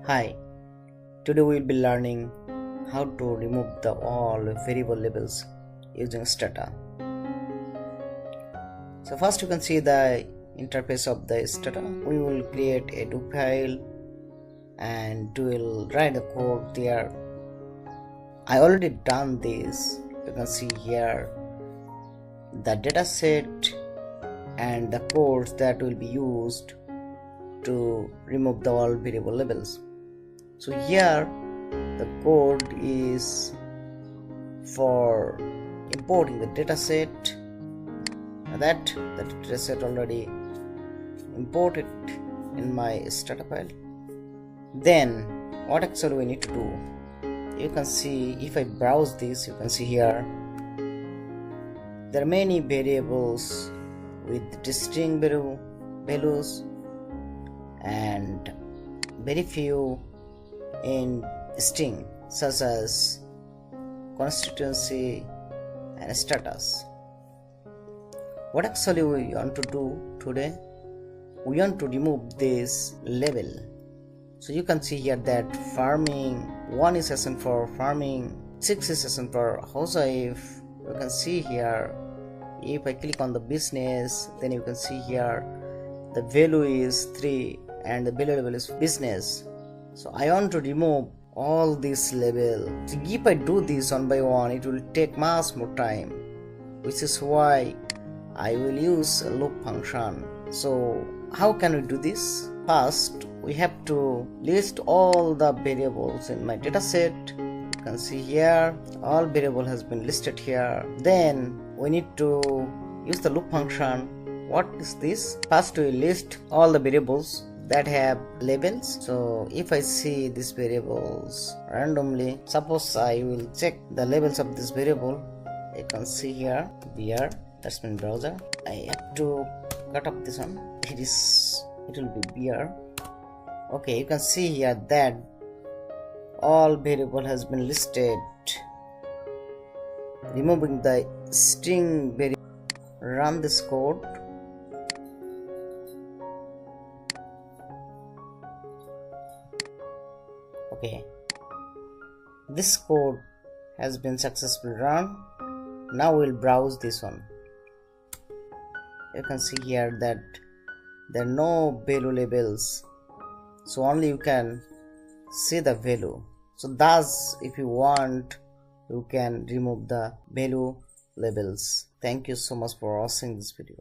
Hi, today we will be learning how to remove the all variable labels using Stata. So first you can see the interface of the Stata. We will create a do file and we will write the code there. I already done this. You can see here the data set and the codes that will be used to remove the all variable labels. So here the code is for importing the dataset. That the dataset already imported in my Stata file. Then what actually we need to do? You can see if I browse this, you can see here there are many variables with distinct values and very few in string, such as constituency and status. What actually we want to do today? We want to remove this label. So you can see here that farming 1 is assigned for farming, 6 is assigned for housewife. You can see here if I click on the business, then you can see here the value is 3 and the value label is business. So I want to remove all this label. So if I do this one by one, it will take much more time, which is why I will use a loop function. So how can we do this? First, we have to list all the variables in my dataset. You can see here all variable has been listed here. Then we need to use the loop function. What is this? First we list all the variables that have labels. So if I see these variables randomly, suppose I will check the labels of this variable. You can see here BR, that's my browser. I have to cut off this one. It will be BR. Okay, you can see here that all variable has been listed. Removing the string variable. Run this code. Okay, this code has been successfully run. Now we'll browse this one. You can see here that there are no value labels, so only you can see the value. So thus if you want, you can remove the value labels. Thank you so much for watching this video.